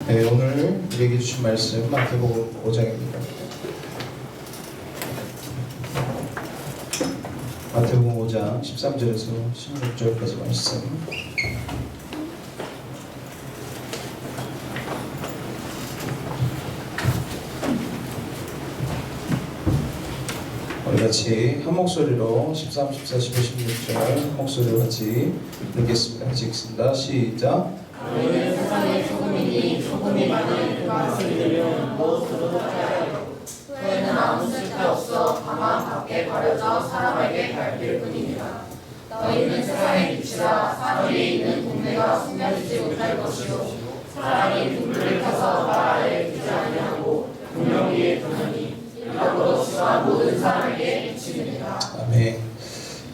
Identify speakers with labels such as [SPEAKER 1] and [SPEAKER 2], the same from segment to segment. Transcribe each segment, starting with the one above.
[SPEAKER 1] 네, 오늘 우리에게 주신 말씀 마태복음 5장입니다. 마태복음 5장 13절에서 16절까지 말씀. 우리 같이 한 목소리로 13, 14, 15, 16절 한 목소리로 같이 읽겠습니다. 같이 읽습니다. 시작.
[SPEAKER 2] 너희는 세상의 소금이니 소금이 많은 그 맛을 잃으면 무엇으로 하여요? 후에는 아무 쓸데없어 다만 밖에 버려져 사람에게 밟힐 뿐이니라. 너희는 세상의 빛이라. 산 위에 있는 동네가 숨겨지지 못할 것이요 사람이 등불을 켜서 발 아래에 두지 아니하고 등명 위에 두느니 이러므로 주가 모든 사람에게 비치느니라.
[SPEAKER 1] 아멘.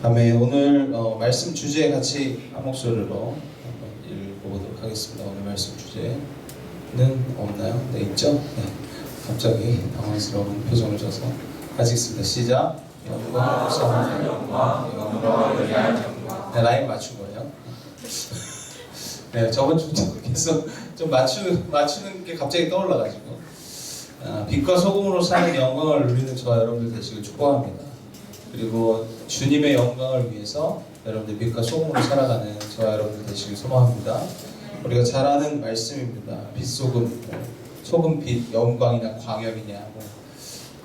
[SPEAKER 1] 아멘. 오늘 말씀 주제 같이 한 목소리로 읽어보도록 하겠습니다. 오늘 말씀 주제는 없나요? 네, 있죠? 네. 갑자기 당황스러운 표정을 져서 같이 읽습니다. 시작. 영광, 성한 영광, 영광을 위한 영광. 네, 라인 맞춘 거예요. 네, 저번 주부터 계속 좀 맞추는 게 갑자기 떠올라가지고. 빛과 소금으로 사는 영광을 누리는 저와 여러분들 되시길 축복합니다. 그리고 주님의 영광을 위해서 여러분들 빛과 소금으로 살아가는 저와 여러분들 되시길 소망합니다. 우리가 잘 아는 말씀입니다. 빛, 소금, 소금, 빛, 영광이냐 광염이냐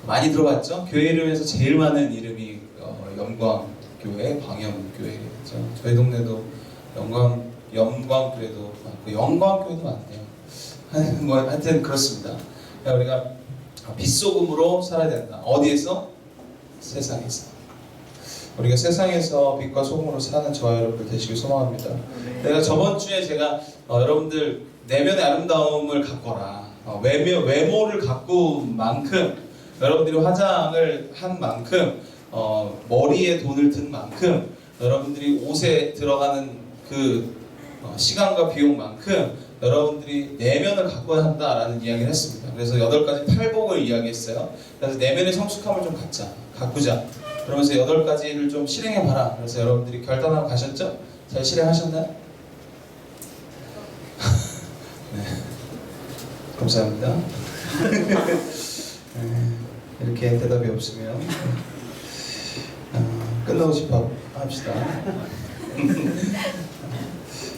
[SPEAKER 1] 많이 들어봤죠? 교회 이름에서 제일 많은 이름이 영광교회, 광염교회죠. 저희 동네도 영광교회도 많고 영광교회도 많네요. 뭐 하여튼 그렇습니다. 우리가 빛소금으로 살아야 된다. 어디에서? 세상에서. 우리가 세상에서 빛과 소금으로 사는 저와 여러분들 되시길 소망합니다. 내가 저번 주에 제가 여러분들 내면의 아름다움을 갖거라. 외모를 가꾼 만큼 여러분들이 화장을 한 만큼 머리에 돈을 든 만큼 여러분들이 옷에 들어가는 그 시간과 비용만큼 여러분들이 내면을 가꿔야 한다라는 이야기를 했습니다. 그래서 8가지 팔복을 이야기했어요. 그래서 내면의 성숙함을 좀 가꾸자. 그러면서 8가지를 좀 실행해봐라. 그래서 여러분들이 결단하고 가셨죠? 잘 실행하셨나요? 네. 감사합니다. 이렇게 대답이 없으면 끝나고 싶어 합시다.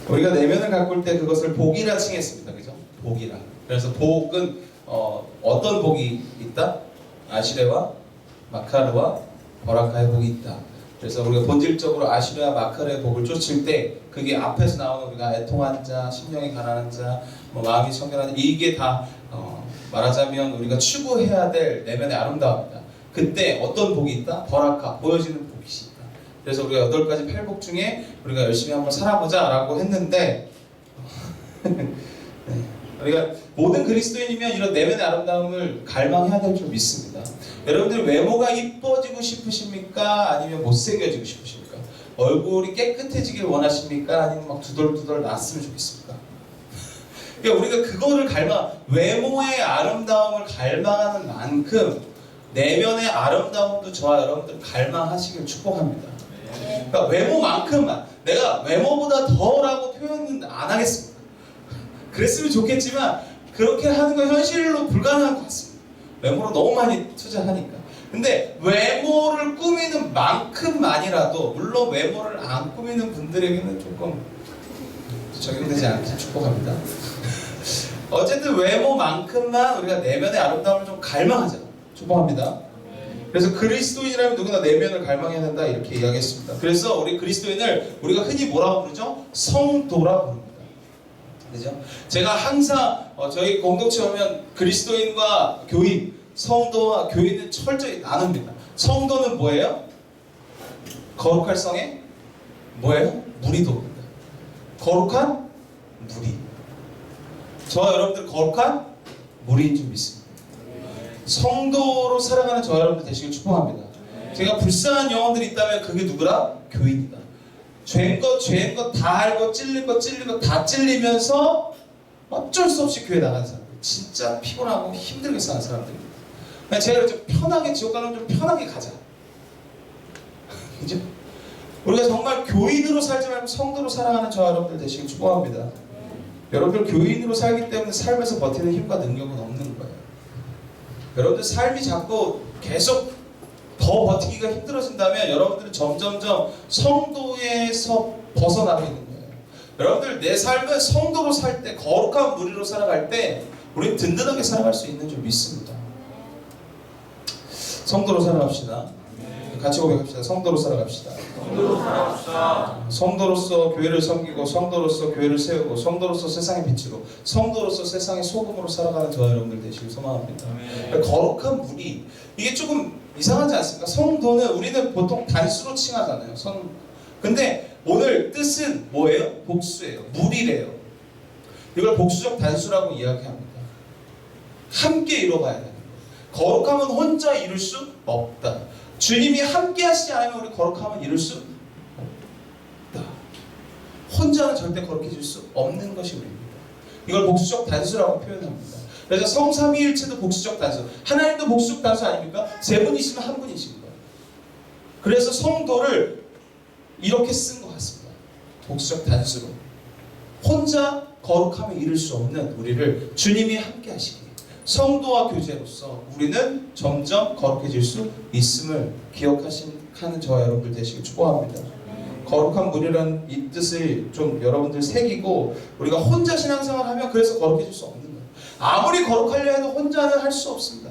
[SPEAKER 1] 우리가 내면을 가꿀 때 그것을 복이라 칭했습니다. 그죠? 복이라. 그래서 복은 어떤 복이 있다? 아시레와 마카르와 버라카의 복이 있다. 그래서 우리가 본질적으로 아시레와 마카르의 복을 쫓을 때 그게 앞에서 나오는 우리가 애통한 자, 심령이 가난한 자, 마음이 청결한 자, 이게 다 말하자면 우리가 추구해야 될 내면의 아름다움이다. 그때 어떤 복이 있다? 버라카, 보여지는 복이 있다. 그래서 우리가 8가지 팔복 중에 우리가 열심히 한번 살아보자 라고 했는데 네. 우리가 모든 그리스도인이면 이런 내면의 아름다움을 갈망해야 될 줄 믿습니다. 여러분들 외모가 이뻐지고 싶으십니까? 아니면 못생겨지고 싶으십니까? 얼굴이 깨끗해지길 원하십니까? 아니면 막 두덜두덜 났으면 좋겠습니까? 그러니까 우리가 그거를 외모의 아름다움을 갈망하는 만큼 내면의 아름다움도 저와 여러분들 갈망하시길 축복합니다. 그러니까 외모만큼만, 내가 외모보다 더라고 표현은 안 하겠습니다. 그랬으면 좋겠지만 그렇게 하는 건 현실로 불가능한 것 같습니다. 외모로 너무 많이 투자하니까. 근데 외모를 꾸미는 만큼만이라도, 물론 외모를 안 꾸미는 분들에게는 조금 적용되지 않게 축복합니다. 어쨌든 외모만큼만 우리가 내면의 아름다움을 좀 갈망하자. 축복합니다. 그래서 그리스도인이라면 누구나 내면을 갈망해야 된다 이렇게 이야기했습니다. 그래서 우리 그리스도인을 우리가 흔히 뭐라고 부르죠? 성도라 부릅니다. 그죠? 제가 항상 저희 공동체 오면 그리스도인과 교인, 성도와 교인은 철저히 나눕니다. 성도는 뭐예요? 거룩할 성에 뭐예요? 무리도입니다. 거룩한 무리. 저와 여러분들 거룩한 무리인 줄 믿습니다. 성도로 살아가는 저와 여러분들 되시길 축복합니다. 제가 불쌍한 영혼들이 있다면 그게 누구라? 교인이다. 죄인 것 다 알고 찔린 것 다 찔리면서 어쩔 수 없이 교회 나가는 사람들, 진짜 피곤하고 힘들게 사는 사람들입니다. 제가 좀 편하게 지옥 가면 좀 편하게 가자. 그죠? 우리가 정말 교인으로 살지 말고 성도로 살아가는 저와 여러분들 되시길 축복합니다. 여러분들 교인으로 살기 때문에 삶에서 버티는 힘과 능력은 없는 거예요. 여러분들 삶이 자꾸 계속 더 버티기가 힘들어진다면 여러분들은 점점점 성도에서 벗어나고 있는 거예요. 여러분들 내 삶은 성도로 살 때, 거룩한 무리로 살아갈 때 우리는 든든하게 살아갈 수 있는 줄 믿습니다. 성도로 살아갑시다. 같이 고백합시다. 성도로 살아갑시다.
[SPEAKER 2] 성도로 살아갑시다.
[SPEAKER 1] 성도로서 교회를 섬기고, 성도로서 교회를 세우고, 성도로서 세상의 빛으로, 성도로서 세상의 소금으로 살아가는 저와 여러분들 되시길 소망합니다. 거룩한 무리, 이게 조금 이상하지 않습니까? 성도는 우리는 보통 단수로 칭하잖아요. 근데 오늘 뜻은 뭐예요? 복수예요. 무리래요. 이걸 복수적 단수라고 이야기합니다. 함께 이뤄가야 되는 거예요. 거룩함은 혼자 이룰 수 없다. 주님이 함께 하시지 않으면 우리 거룩함은 이룰 수 없다. 혼자는 절대 거룩해질 수 없는 것이 우리입니다. 이걸 복수적 단수라고 표현합니다. 그래서 성삼위일체도 복수적 단수, 하나님도 복수적 단수 아닙니까? 세 분이시면 한 분이신 거예요. 그래서 성도를 이렇게 쓴 것 같습니다. 복수적 단수로. 혼자 거룩함에 이룰 수 없는 우리를 주님이 함께 하시기에 성도와 교제로서 우리는 점점 거룩해질 수 있음을 기억하는 저와 여러분들 되시길 축복합니다. 거룩한 무리라는 이 뜻을 좀 여러분들 새기고, 우리가 혼자 신앙생활 하면 그래서 거룩해질 수 없는 거예요. 아무리 거룩하려 해도 혼자는 할 수 없습니다.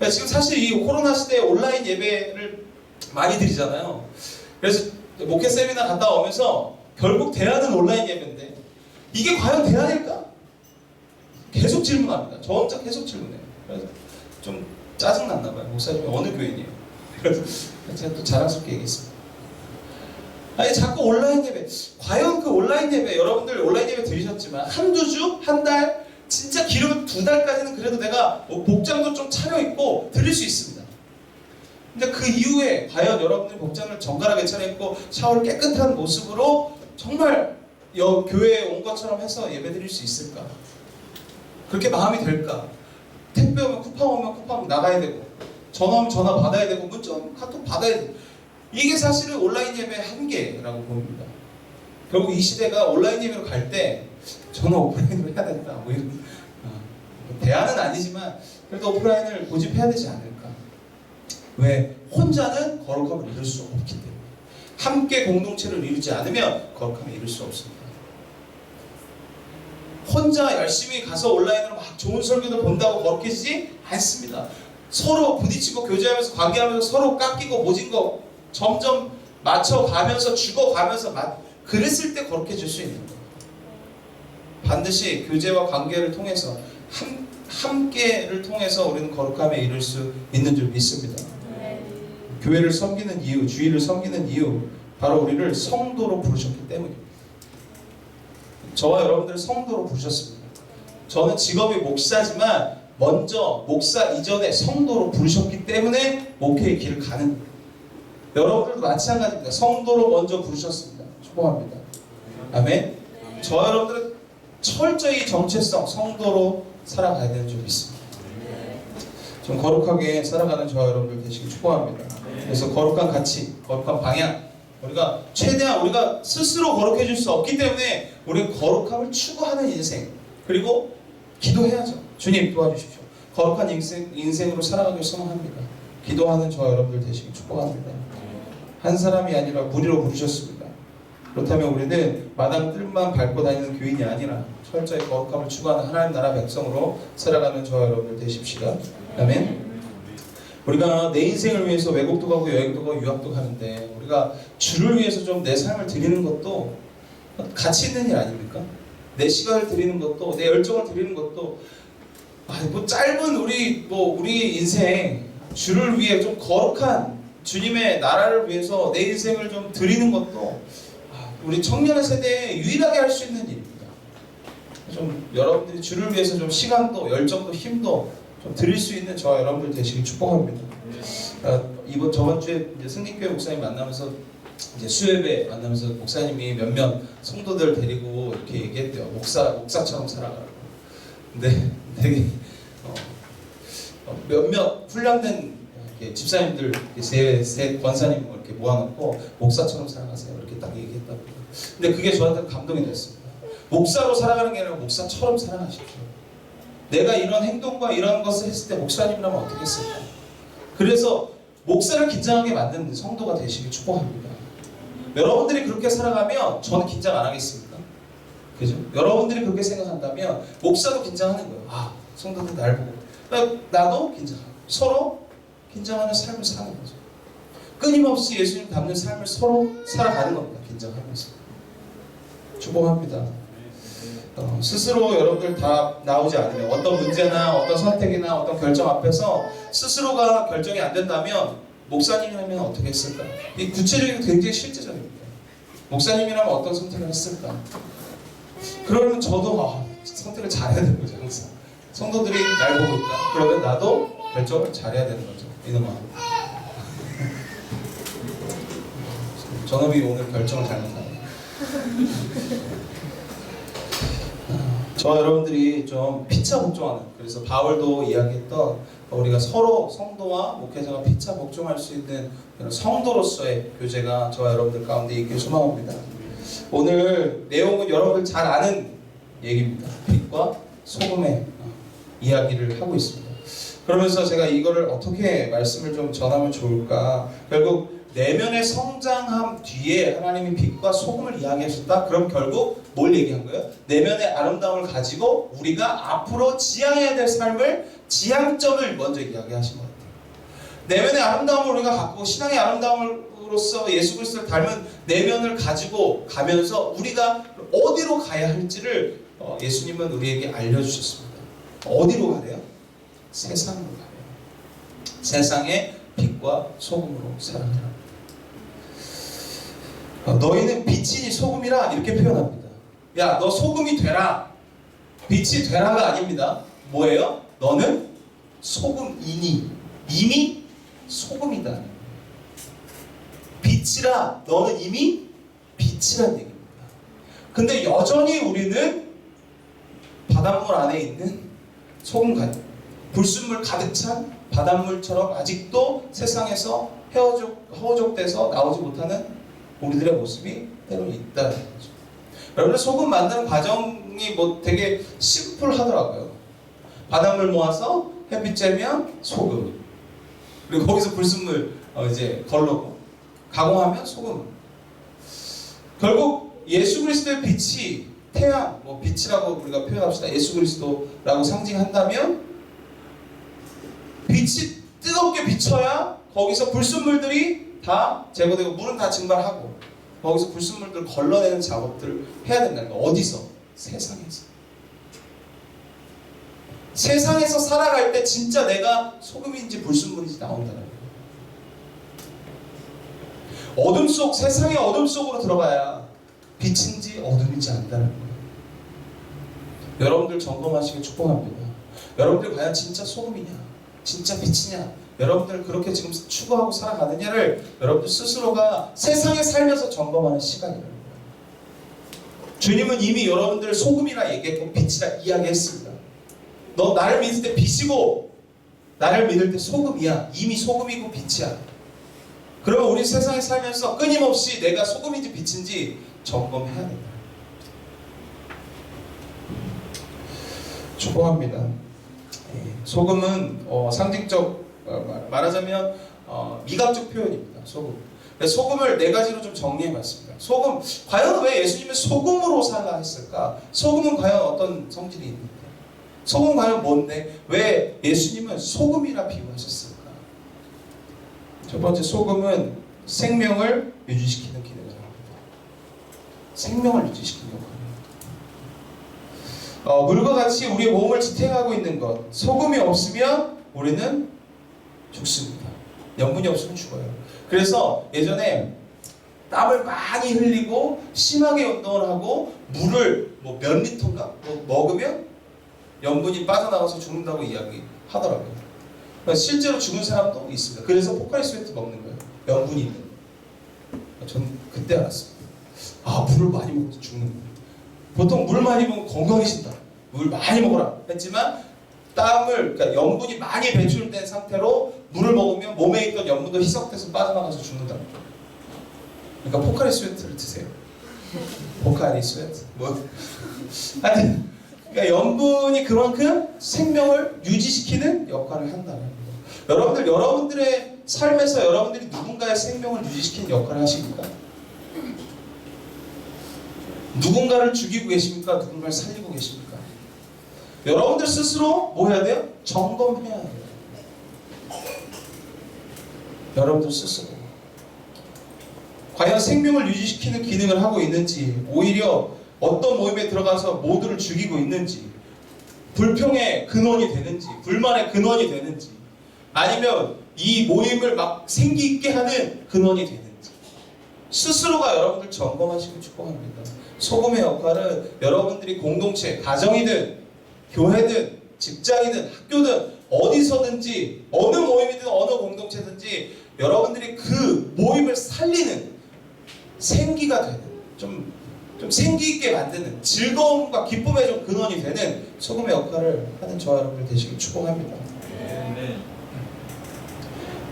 [SPEAKER 1] 지금 사실 이 코로나 시대에 온라인 예배를 많이 드리잖아요. 그래서 목회 세미나 갔다 오면서 결국 대안은 온라인 예배인데 이게 과연 대안일까? 계속 질문합니다. 저 혼자 계속 질문해요. 그래서 좀 짜증났나 봐요. 목사님이 어느 교인이에요? 그래서 제가 또 자랑스럽게 얘기했습니다. 아니 자꾸 온라인 예배, 과연 그 온라인 예배, 여러분들 온라인 예배 들으셨지만 한두 주? 한 달? 진짜 길으면 2달까지는 그래도 내가 복장도 좀 차려입고 드릴 수 있습니다. 근데 그 이후에 과연 여러분들이 복장을 정갈하게 차려입고 샤워를 깨끗한 모습으로 정말 교회에 온 것처럼 해서 예배 드릴 수 있을까? 그렇게 마음이 될까? 택배 오면 쿠팡 오면 쿠팡 나가야 되고, 전화 오면 전화 받아야 되고, 문자 오면 카톡 받아야 되고, 이게 사실은 온라인 예배의 한계라고 봅니다. 결국 이 시대가 온라인 예배로 갈 때 저는 오프라인으로 해야 된다, 뭐 이런 대안은 아니지만 그래도 오프라인을 고집해야 되지 않을까. 왜? 혼자는 거룩함을 이룰 수 없기 때문에. 함께 공동체를 이루지 않으면 거룩함을 이룰 수 없습니다. 혼자 열심히 가서 온라인으로 막 좋은 설교를 본다고 거룩해지지 않습니다. 서로 부딪히고 교제하면서 관계하면서 서로 깎이고 모진 거 점점 맞춰가면서 죽어가면서 그랬을 때 거룩해질 수 있는 거예요. 반드시 교제와 관계를 통해서 함께를 통해서 우리는 거룩함에 이룰 수 있는 줄 믿습니다. 교회를 섬기는 이유, 주의를 섬기는 이유, 바로 우리를 성도로 부르셨기 때문입니다. 저와 여러분들 성도로 부르셨습니다. 저는 직업이 목사지만 먼저 목사 이전에 성도로 부르셨기 때문에 목회의 길을 가는 거예요. 여러분들도 마찬가지입니다. 성도로 먼저 부르셨습니다. 축복합니다. 아멘. 저와 여러분들은 철저히 정체성, 성도로 살아가야 되는 줄 믿습니다. 좀 거룩하게 살아가는 저와 여러분들 되시길 축복합니다. 그래서 거룩한 가치, 거룩한 방향, 우리가 최대한 우리가 스스로 거룩해질 수 없기 때문에 우리는 거룩함을 추구하는 인생, 그리고 기도해야죠. 주님 도와주십시오. 거룩한 인생으로 살아가길 소망합니다. 기도하는 저와 여러분들 되시길 축복합니다. 한 사람이 아니라 무리로 부르셨습니다. 그렇다면 우리는 마당 뜰만 밟고 다니는 교인이 아니라 철저히 거룩함을 추구하는 하나님 나라 백성으로 살아가는 저와 여러분들 되십시다. 아멘. 우리가 내 인생을 위해서 외국도 가고 여행도 가고 유학도 가는데 우리가 주를 위해서 좀 내 삶을 드리는 것도 가치 있는 일 아닙니까? 내 시간을 드리는 것도, 내 열정을 드리는 것도, 뭐 짧은 우리 인생 주를 위해 좀 거룩한 주님의 나라를 위해서 내 인생을 좀 드리는 것도 우리 청년 세대에 유일하게 할 수 있는 일입니다. 좀 여러분들이 주를 위해서 좀 시간도 열정도 힘도 좀 드릴 수 있는 저와 여러분들 되시길 축복합니다. 저번 주에 이제 승리교회 목사님 만나면서 이제 수요예배 만나면서 목사님이 몇몇 성도들 데리고 이렇게 얘기했대요. 목사처럼 살아가라고. 근데 되게 몇몇 훈련된 집사님들 세 권사님 이렇게 모아놓고 목사처럼 살아가세요. 이렇게 딱 얘기했다고. 근데 그게 저한테 감동이 됐습니다. 목사로 살아가는 게 아니라 목사처럼 살아가십시오. 내가 이런 행동과 이런 것을 했을 때 목사님이라면 어떻게 했을까? 그래서 목사를 긴장하게 만드는 성도가 되시길 축복합니다. 여러분들이 그렇게 살아가면 저는 긴장 안 하겠습니까? 그죠? 여러분들이 그렇게 생각한다면 목사도 긴장하는 거예요. 아, 성도들 날 보고 나도 긴장하고 서로 긴장하는 삶을 사는 거죠. 끊임없이 예수님 닮는 삶을 서로 살아가는 겁니다. 긴장하면서. 축복합니다. 스스로 여러분들 다 나오지 않으면 어떤 문제나 어떤 선택이나 어떤 결정 앞에서 스스로가 결정이 안 된다면 목사님이라면 어떻게 했을까? 이 구체적이고 굉장히 실제적입니다. 목사님이라면 어떤 선택을 했을까? 그러면 저도 선택을 잘해야 되는 거죠. 항상 성도들이 날 보고 있다. 그러면 나도 결정을 잘해야 되는 거죠. 이놈아. 전업이 오늘 결정을 잘못하네. 저 여러분들이 좀 피차 복종하는, 그래서 바울도 이야기했던 우리가 서로 성도와 목회자가 피차 복종할 수 있는 성도로서의 교제가 저와 여러분들 가운데 있길 소망합니다. 오늘 내용은 여러분들 잘 아는 얘기입니다. 빛과 소금의 이야기를 하고 있습니다. 그러면서 제가 이거를 어떻게 말씀을 좀 전하면 좋을까? 결국 내면의 성장함 뒤에 하나님이 빛과 소금을 이야기하셨다? 그럼 결국 뭘 얘기한 거예요? 내면의 아름다움을 가지고 우리가 앞으로 지향해야 될 삶을, 지향점을 먼저 이야기하신 것 같아요. 내면의 아름다움을 우리가 갖고 신앙의 아름다움으로서 예수 그리스도를 닮은 내면을 가지고 가면서 우리가 어디로 가야 할지를 예수님은 우리에게 알려주셨습니다. 어디로 가래요? 세상으로 가래요. 세상의 빛과 소금으로 살아가라. 너희는 빛이니 소금이라 이렇게 표현합니다. 야, 너 소금이 되라. 빛이 되라가 아닙니다. 뭐예요? 너는 소금이니, 이미 소금이다. 빛이라, 너는 이미 빛이란 얘기입니다. 근데 여전히 우리는 바닷물 안에 있는 소금 같은, 불순물 가득 찬 바닷물처럼 아직도 세상에서 허우적돼서 나오지 못하는 우리들의 모습이 때로 있다는 거죠. 여러분들 소금 만드는 과정이 뭐 되게 심플하더라고요. 바닷물 모아서 햇빛 쬐면 소금, 그리고 거기서 불순물 이제 걸러고 가공하면 소금. 결국 예수 그리스도의 빛이 태양, 뭐 빛이라고 우리가 표현합시다. 예수 그리스도라고 상징한다면 빛이 뜨겁게 비춰야 거기서 불순물들이 다 제거되고 물은 다 증발하고 거기서 불순물들을 걸러내는 작업들을 해야 된다는 거예요. 어디서? 세상에서. 세상에서 살아갈 때 진짜 내가 소금인지 불순물인지 나온다는 거예요. 어둠 속, 세상의 어둠 속으로 들어가야 빛인지 어둠인지 안다는 거예요. 여러분들 점검하시길 축복합니다. 여러분들 과연 진짜 소금이냐? 진짜 빛이냐? 여러분들 그렇게 지금 추구하고 살아가느냐를 여러분들 스스로가 세상에 살면서 점검하는 시간이에요. 주님은 이미 여러분들을 소금이라 얘기했고 빛이라 이야기했습니다. 너 나를 믿을 때 빛이고 나를 믿을 때 소금이야. 이미 소금이고 빛이야. 그러면 우리 세상에 살면서 끊임없이 내가 소금인지 빛인지 점검해야 된다. 축복합니다. 소금은 상징적, 말하자면 미각적 표현입니다. 소금. 소금을 네 가지로 좀 정리해봤습니다. 소금, 과연 왜 예수님은 소금으로 살라 했을까? 소금은 과연 어떤 성질이 있는데? 소금 과연 뭔데? 왜 예수님은 소금이라 비유하셨을까? 첫 번째, 소금은 생명을 유지시키는 기능을 합니다. 생명을 유지시키는 역할을 합니다. 물과 같이 우리의 몸을 지탱하고 있는 것, 소금이 없으면 우리는 죽습니다. 염분이 없으면 죽어요. 그래서 예전에 땀을 많이 흘리고 심하게 운동을 하고 물을 뭐 몇 리터인가 먹으면 염분이 빠져나가서 죽는다고 이야기하더라고요. 실제로 죽은 사람도 있습니다. 그래서 포카리 스웨트 먹는 거예요. 염분이 있는. 전 그때 알았습니다. 아, 물을 많이 먹어서 죽는 거예요. 보통 물 많이 먹으면 건강해진다. 물 많이 먹어라 했지만 땀을, 그러니까 염분이 많이 배출된 상태로 물을 먹으면 몸에 있던 염분도 희석돼서 빠져나가서 죽는다. 그러니까 포카리 스웨트를 드세요. 보카리 스웨트 뭐 하여튼 그러니까 염분이 그만큼 생명을 유지시키는 역할을 한다는 거예요. 여러분들의 삶에서 여러분들이 누군가의 생명을 유지시키는 역할을 하십니까? 누군가를 죽이고 계십니까? 누군가를 살리고 계십니까? 여러분들 스스로 뭐 해야 돼요? 점검해야 돼요. 여러분들 스스로 과연 생명을 유지시키는 기능을 하고 있는지, 오히려 어떤 모임에 들어가서 모두를 죽이고 있는지, 불평의 근원이 되는지, 불만의 근원이 되는지, 아니면 이 모임을 막 생기 있게 하는 근원이 되는지 스스로가 여러분들 점검하시고 축복합니다. 소금의 역할은 여러분들이 공동체, 가정이든 교회든 직장이든 학교든 어디서든지 어느 모임이든 어느 공동체든지 여러분들이 그 모임을 살리는 생기가 되는 좀 생기 있게 만드는 즐거움과 기쁨의 좀 근원이 되는 소금의 역할을 하는 저와 여러분들 되시길 축복합니다.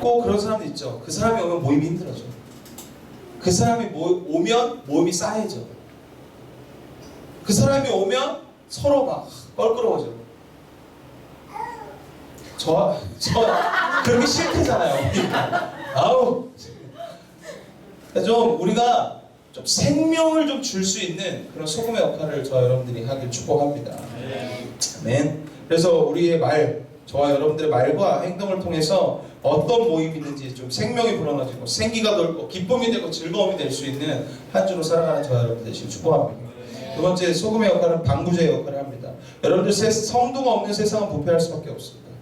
[SPEAKER 1] 꼭 그런 사람도 있죠. 그 사람이 오면 모임이 힘들어져. 그 사람이 오면 모임이 쌓여져. 그 사람이 오면 서로 막 껄끄러워져. 저 그렇게 싫대잖아요. 아우. 좀 우리가 좀 생명을 좀 줄 수 있는 그런 소금의 역할을 저와 여러분들이 하길 축복합니다. 아멘. 그래서 우리의 저와 여러분들의 말과 행동을 통해서 어떤 모임이든지 좀 생명이 불어넣어지고 생기가 돌고 기쁨이 되고 즐거움이 될 수 있는 한 주로 살아가는 저와 여러분들 되시길 축복합니다. 두 번째, 소금의 역할은 방부제의 역할을 합니다. 여러분들 성도가 없는 세상은 부패할 수밖에 없습니다.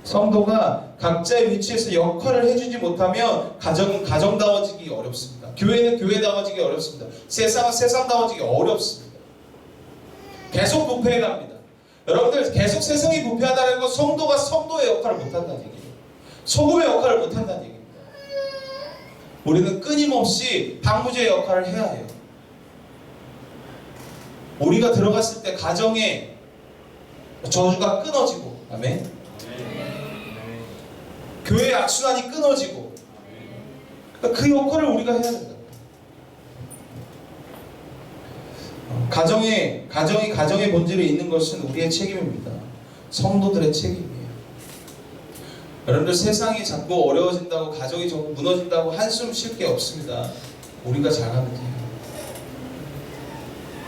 [SPEAKER 1] 성도가 각자의 위치에서 역할을 해주지 못하면 가정은 가정다워지기 어렵습니다. 교회는 교회다워지기 어렵습니다. 세상은 세상다워지기 어렵습니다. 계속 부패해 갑니다. 여러분들 계속 세상이 부패하다는 건 성도가 성도의 역할을 못한다는 얘기예요. 소금의 역할을 못한다는 얘기입니다. 우리는 끊임없이 방부제의 역할을 해야 해요. 우리가 들어갔을 때 가정의 저주가 끊어지고, 아멘. 교회의 악순환이 끊어지고, 그러니까 그 역할을 우리가 해야 된다. 가정의 본질에 있는 것은 우리의 책임입니다. 성도들의 책임이에요. 여러분들 세상이 자꾸 어려워진다고, 가정이 자꾸 무너진다고 한숨 쉴 게 없습니다. 우리가 잘하면 돼요.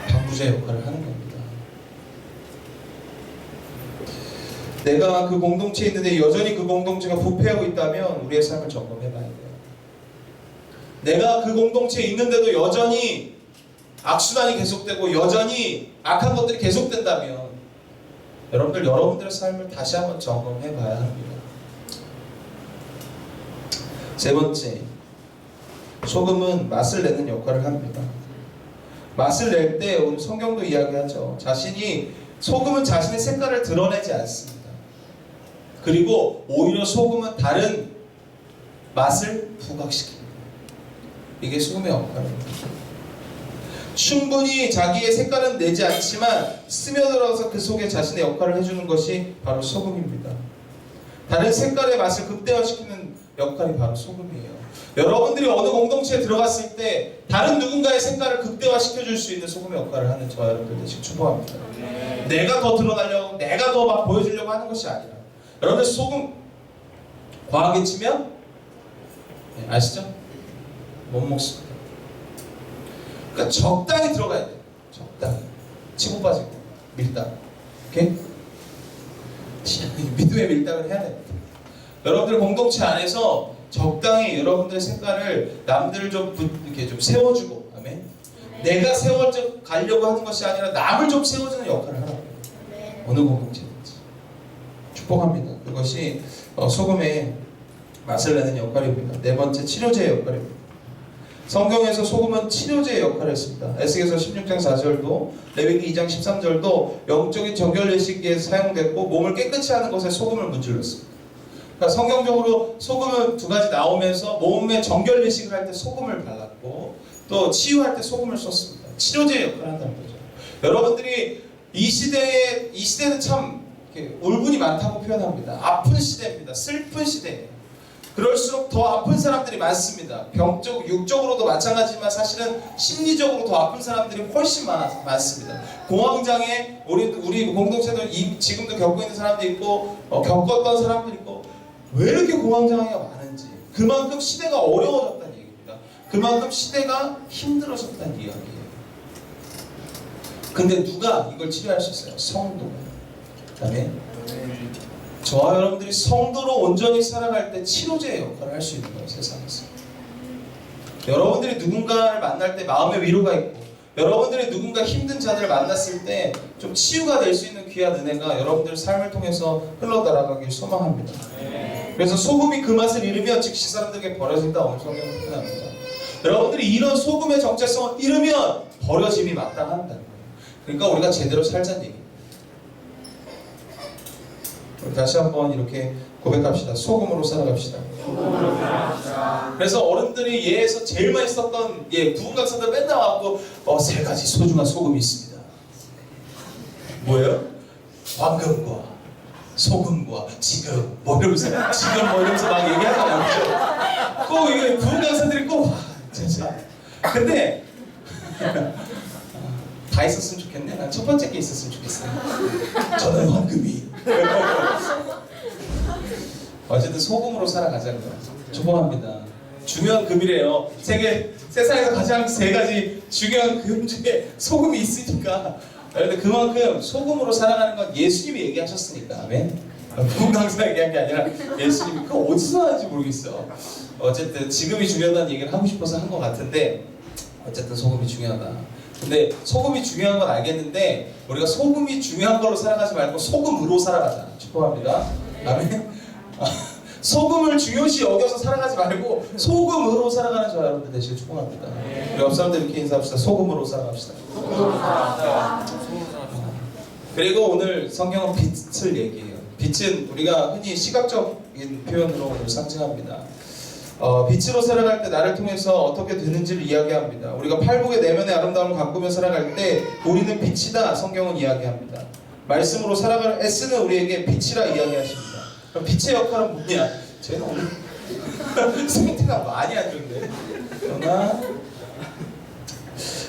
[SPEAKER 1] 방부제 역할을 하는 겁니다. 내가 그 공동체에 있는데 여전히 그 공동체가 부패하고 있다면 우리의 삶을 점검해봐야 돼요. 내가 그 공동체에 있는데도 여전히 악순환이 계속되고 여전히 악한 것들이 계속된다면 여러분들의 삶을 다시 한번 점검해봐야 합니다. 세 번째, 소금은 맛을 내는 역할을 합니다. 맛을 낼 때 오늘 성경도 이야기하죠. 소금은 자신의 색깔을 드러내지 않습니다. 그리고 오히려 소금은 다른 맛을 부각시킵니다. 이게 소금의 역할입니다. 충분히 자기의 색깔은 내지 않지만 스며들어서 그 속에 자신의 역할을 해주는 것이 바로 소금입니다. 다른 색깔의 맛을 극대화시키는 역할이 바로 소금이에요. 여러분들이 어느 공동체에 들어갔을 때 다른 누군가의 색깔을 극대화시켜줄 수 있는 소금의 역할을 하는 저와 여러분들 되시길 축복합니다. 내가 더 드러나려고, 내가 더 막 보여주려고 하는 것이 아니라, 여러분들 소금 과하게 치면 아시죠? 못 먹습니다. 그러니까 적당히 들어가야 돼요. 적당히. 치고 빠지고 밀당. 오케이? 믿음의 밀당을 해야 됩니다. 여러분들 공동체 안에서 적당히 여러분들의 색깔을 남들을 이렇게 좀 세워주고, 아멘. 내가 가려고 하는 것이 아니라 남을 좀 세워주는 역할을 하라고 해요. 어느 공동체든지. 축복합니다. 그것이 소금의 맛을 내는 역할입니다. 네 번째, 치료제의 역할입니다. 성경에서 소금은 치료제의 역할을 했습니다. 에스겔서 16장 4절도 레위기 2장 13절도 영적인 정결 예식에 사용됐고 몸을 깨끗이 하는 것에 소금을 문질렀습니다. 그러니까 성경적으로 소금은 두 가지 나오면서 몸의 정결 예식을 할 때 소금을 발랐고 또 치유할 때 소금을 썼습니다. 치료제의 역할을 한다는 거죠. 여러분들이 이 시대는 참 울분이 많다고 표현합니다. 아픈 시대입니다. 슬픈 시대예요. 그럴수록 더 아픈 사람들이 많습니다. 병적, 육적으로도 마찬가지지만 사실은 심리적으로 더 아픈 사람들이 훨씬 많습니다. 공황장애, 우리 공동체도 지금도 겪고 있는 사람도 있고 겪었던 사람도 있고, 왜 이렇게 공황장애가 많은지, 그만큼 시대가 어려워졌다는 얘기입니다. 그만큼 시대가 힘들어졌다는 이야기예요. 근데 누가 이걸 치료할 수 있어요? 성도가. 그다음에 저와 여러분들이 성도로 온전히 살아갈 때 치료제의 역할을 할 수 있는 거예요, 세상에서. 여러분들이 누군가를 만날 때 마음의 위로가 있고, 여러분들이 누군가 힘든 자들을 만났을 때 좀 치유가 될 수 있는 귀한 은혜가 여러분들 삶을 통해서 흘러들어가길 소망합니다. 그래서 소금이 그 맛을 잃으면 즉시 사람들에게 버려진다, 오늘 성경은 표현합니다. 여러분들이 이런 소금의 정체성을 잃으면 버려짐이 마땅한다는 거예요. 그러니까 우리가 제대로 살자는 얘기입니다. 우리 다시 한번 이렇게 고백합시다. 소금으로 살아갑시다.
[SPEAKER 2] 소금으로 살아갑시다.
[SPEAKER 1] 그래서 어른들이 예에서 제일 많이 썼던 부흥 강사들 맨날 와갖고 세 가지 소중한 소금이 있습니다. 뭐예요? 황금과 소금과 지금 뭐 이러면서 지금 뭐 이러면서 막 얘기하잖아요. 꼭 이거 부흥 강사들이 꼭 진짜. 근데 다 있었으면 좋겠네. 난 첫 번째 게 있었으면 좋겠어요. 저는 황금이. 어쨌든 소금으로 살아가자는 거예요. 축복합니다. 중요한 금이래요. 세상에서 가장 세 가지 중요한 금 중에 소금이 있으니까. 그런데 그만큼 소금으로 살아가는 건 예수님이 얘기하셨으니까. 아멘. 부흥 강사 얘기한 게 아니라 예수님이 그거 어디서 하는지 모르겠어. 어쨌든 지금이 중요하다는 얘기를 하고 싶어서 한 것 같은데, 어쨌든 소금이 중요하다. 근데 소금이 중요한 건 알겠는데, 우리가 소금이 중요한 걸로 살아가지 말고 소금으로 살아가자. 축복합니다. 아멘. 소금을 중요시 여겨서 살아가지 말고 소금으로 살아가는 저와 여러분들 되시길 축복합니다. 우리 옆 사람들 이렇게 인사합시다. 소금으로 살아갑시다. 그리고 오늘 성경은 빛을 얘기해요. 빛은 우리가 흔히 시각적인 표현으로 오늘 상징합니다. 빛으로 살아갈 때 나를 통해서 어떻게 되는지를 이야기합니다. 우리가 팔복의 내면의 아름다움을 가꾸며 살아갈 때 우리는 빛이다, 성경은 이야기합니다. 말씀으로 살아가는 S는 우리에게 빛이라 이야기하십니다. 그럼 빛의 역할은 뭐냐? 쟤는 오늘 상태가 많이 안 좋은데. 그러나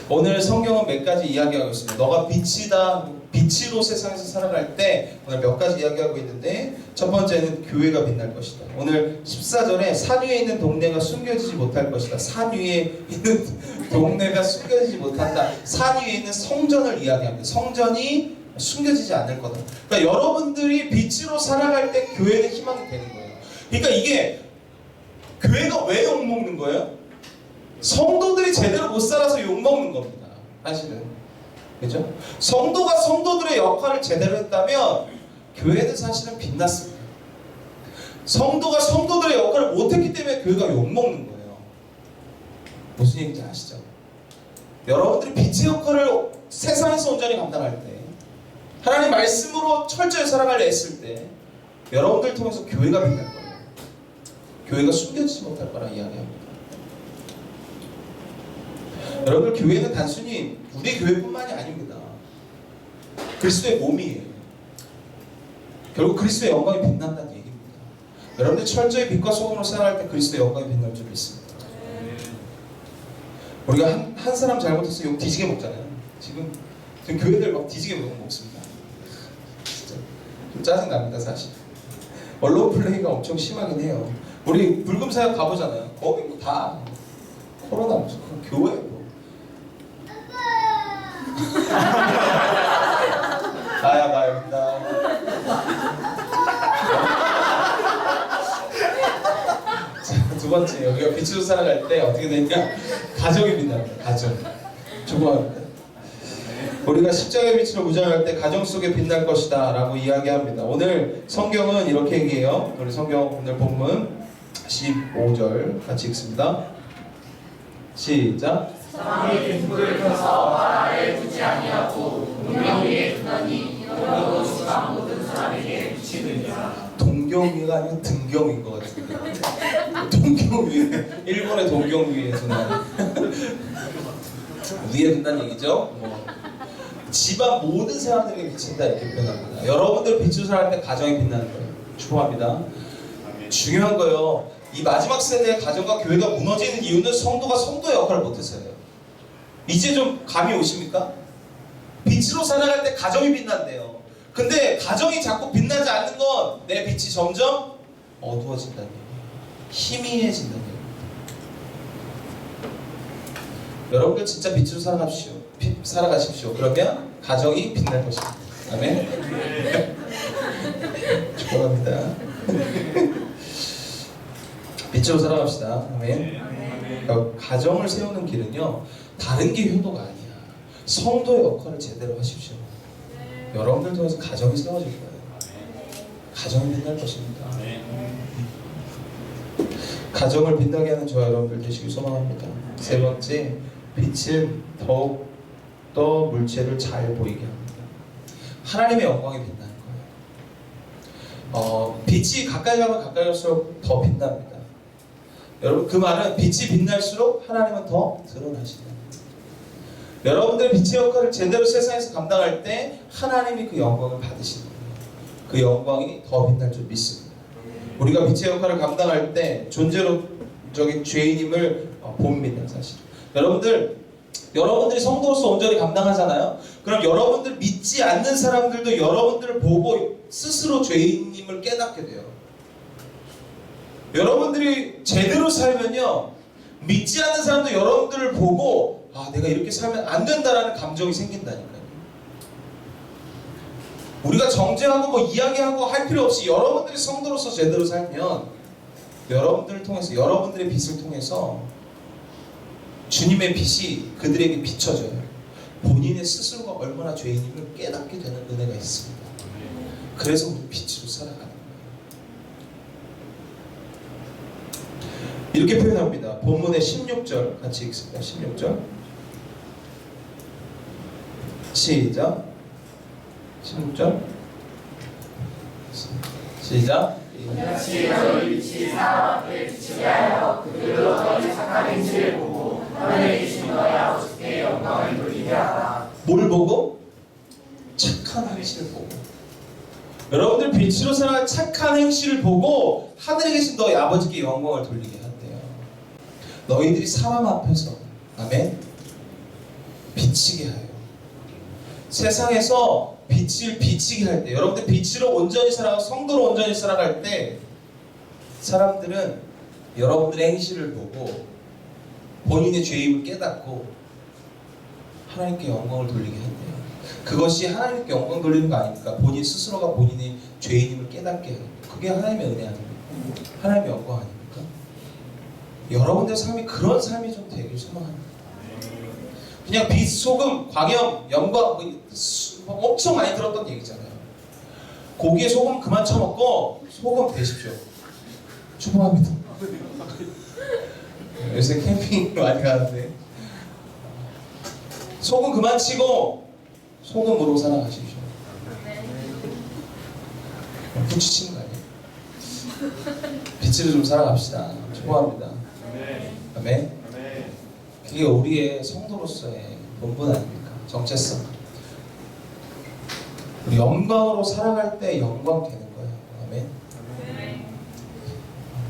[SPEAKER 1] 오늘 성경은 몇 가지 이야기하고 있습니다. 너가 빛이다, 빛으로 세상에서 살아갈 때 오늘 몇 가지 이야기하고 있는데, 첫 번째는 교회가 빛날 것이다. 오늘 14절에 산 위에 있는 동네가 숨겨지지 못할 것이다. 산 위에 있는 동네가 숨겨지지 못한다. 산 위에 있는 성전을 이야기합니다. 성전이 숨겨지지 않을 거다. 그러니까 여러분들이 빛으로 살아갈 때 교회는 희망이 되는 거예요. 그러니까 이게 교회가 왜 욕먹는 거예요? 성도들이 제대로 못 살아서 욕먹는 겁니다. 사실은. 그죠? 성도가 성도들의 역할을 제대로 했다면 교회는 사실은 빛났습니다. 성도가 성도들의 역할을 못했기 때문에 교회가 욕먹는 거예요. 무슨 얘기인지 아시죠? 여러분들이 빛의 역할을 세상에서 온전히 감당할 때, 하나님 말씀으로 철저히 살아가려 했을 때 여러분들 통해서 교회가 빛날 거예요. 교회가 숨겨지지 못할 거라 이야기합니다. 여러분들, 교회는 단순히 우리 교회뿐만이 아닙니다. 그리스도의 몸이에요. 결국 그리스도의 영광이 빛난다는 얘기입니다. 여러분들 철저히 빛과 소금으로 살아갈 때 그리스도의 영광이 빛날 줄 믿습니다. 우리가 한 사람 잘못해서 욕 뒤지게 먹잖아요. 지금 교회들 막 뒤지게 먹습니다. 진짜 좀 짜증납니다, 사실. 언론 플레이가 엄청 심하긴 해요. 우리 불금사역 가보잖아요. 거기 뭐 다 코로나 무슨 교회 뭐. 나야 여기다. 자, 두 번째, 여기가 빛으로 살아갈 때 어떻게 되냐? 가정이 빛납니다. 가정. 축복합니다. 우리가 십자가의 빛으로 무장할 때 가정 속에 빛날 것이다 라고 이야기합니다. 오늘 성경은 이렇게 얘기해요. 우리 성경 오늘 본문 15절 같이 읽습니다. 시작.
[SPEAKER 2] 사람이 등불을 켜서 발 아래에 두지 아니하고 동경 위에 두나니 이러므로 주가 모든 사람에게 비치느니라.
[SPEAKER 1] 동경위가 아니면 등경인 것 같은데. 동경위, 일본의 동경위에 두나니. 위에 둔다는 얘기죠. 집안 모든 사람들에게 비친다 이렇게 표현합니다. 여러분들 빛으로 살아갈 때 가정이 빛나는 거예요. 축복합니다. 중요한 거요. 이 마지막 세대의 가정과 교회가 무너지는 이유는 성도가 성도의 역할을 못해서예요. 이제 좀 감이 오십니까? 빛으로 살아갈 때 가정이 빛난대요. 근데 가정이 자꾸 빛나지 않는 건 내 빛이 점점 어두워진다는 얘기예요. 희미해진다는 얘기예요. 여러분들 진짜 빛으로 살아가십시오. 그러면 가정이 빛날 것입니다. 아멘. 축복합니다. 빛으로 살아갑시다. 아멘. 그러니까 가정을 세우는 길은요, 다른 게 효도가 아니야. 성도의 역할을 제대로 하십시오. 여러분들 통해서 가정이 세워질 거예요. 가정이 빛날 것입니다. 가정을 빛나게 하는 저와 여러분들 되시길 소망합니다. 세 번째, 빛은 더욱 더 물체를 잘 보이게 합니다. 하나님의 영광이 빛나는 거예요. 빛이 가까이 가면 가까이 갈수록 더 빛납니다. 여러분, 그 말은 빛이 빛날수록 하나님은 더 드러나신다. 여러분들의 빛의 역할을 제대로 세상에서 감당할 때 하나님이 그 영광을 받으시는 거예요. 그 영광이 더 빛날 줄 믿습니다. 우리가 빛의 역할을 감당할 때 존재로적인 죄인임을 봅니다. 사실 여러분들이 성도로서 온전히 감당하잖아요. 그럼 여러분들 믿지 않는 사람들도 여러분들을 보고 스스로 죄인임을 깨닫게 돼요. 여러분들이 제대로 살면요, 믿지 않는 사람도 여러분들을 보고 내가 이렇게 살면 안 된다라는 감정이 생긴다니까요. 우리가 정죄하고 뭐 이야기하고 할 필요 없이 여러분들이 성도로서 제대로 살면 여러분들을 통해서, 여러분들의 빛을 통해서 주님의 빛이 그들에게 비춰져요. 본인의 스스로가 얼마나 죄인임을 깨닫게 되는 은혜가 있습니다. 그래서 우리 빛으로 살아가는 거예요. 이렇게 표현합니다. 본문의 16절 같이 읽습니다. 16절 시작. 16절 시작.
[SPEAKER 2] 이같이 너희 빛이 사람 앞에 비치게 하여 그들로 너희 착한 행실을 보고 하늘에 계신 너희 아버지께 영광을 돌리게 하라.
[SPEAKER 1] 뭘 보고? 착한 행실을 보고. 여러분들 빛으로 살아갈 착한 행실을 보고 하늘에 계신 너희 아버지께 영광을 돌리게 한대요. 너희들이 사람 앞에서, 아멘, 비치게 하여. 세상에서 빛을 비치게 할 때, 여러분들 빛으로 온전히 살아가고 성도로 온전히 살아갈 때 사람들은 여러분들의 행실을 보고 본인의 죄임을 깨닫고 하나님께 영광을 돌리게 한대요. 그것이 하나님께 영광 돌리는 거 아닙니까? 본인 스스로가 본인의 죄인임을 깨닫게 해요. 그게 하나님의 은혜 아닙니까? 하나님의 영광 아닙니까? 여러분들의 삶이 그런 삶이 좀 되길 소망합니다. 그냥 빛, 소금, 광염, 영광 엄청 많이 들었던 얘기잖아요. 고기에 소금 그만 쳐먹고 소금 되십시오. 축복합니다. 요새 캠핑 많이 가는데 소금 그만 치고 소금으로 살아가십시오. 부치치는 거 아니에요? 빛으로 좀 살아갑시다. 축복합니다. 아멘. 그게 우리의 성도로서의 본분 아닙니까? 정체성. 우리 영광으로 살아갈 때 영광 되는 거예요. 아멘.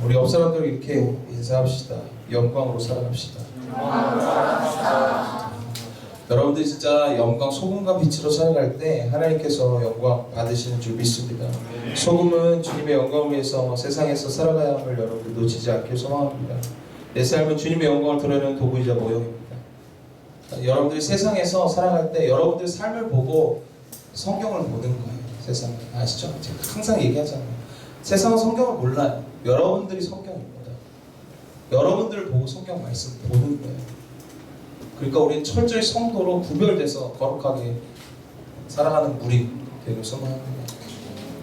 [SPEAKER 1] 우리 옆 사람들 이렇게 인사합시다. 영광으로 살아갑시다. 여러분들이 진짜 영광, 소금과 빛으로 살아갈 때 하나님께서 영광 받으시는 줄 믿습니다. 소금은 주님의 영광을 위해서 세상에서 살아가야 함을 여러분들 놓치지 않길 소망합니다. 내 삶은 주님의 영광을 드러내는 도구이자 모형입니다. 여러분들이 세상에서 살아갈 때 여러분들의 삶을 보고 성경을 보는 거예요. 세상을. 아시죠? 제가 항상 얘기하잖아요. 세상은 성경을 몰라요. 여러분들이 성경입니다. 여러분들을 보고 성경 말씀 보는 거예요. 그러니까 우리는 철저히 성도로 구별돼서 거룩하게 살아가는 무리 되길 소망합니다.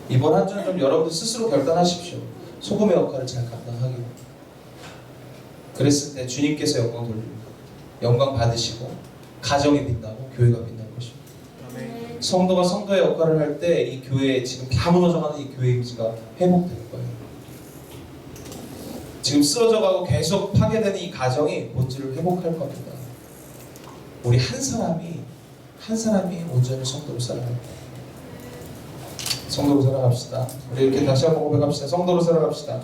[SPEAKER 1] 이번 한 주는 좀 여러분들 스스로 결단하십시오. 소금의 역할을 잘 감당하기. 그랬을 때 주님께서 영광 돌리고 영광 받으시고 가정이 빛나고 교회가 빛날 것입니다. 성도가 성도의 역할을 할 때 이 교회에 지금 다 무너져가는 이 교회 이미지가 회복될 거예요. 지금 쓰러져가고 계속 파괴되는 이 가정이 본질을 회복할 겁니다. 우리 한 사람이 온전히 성도로 살아갈 거예요. 성도로 살아갑시다. 우리 이렇게 다시 한번 고백합시다. 성도로 살아갑시다.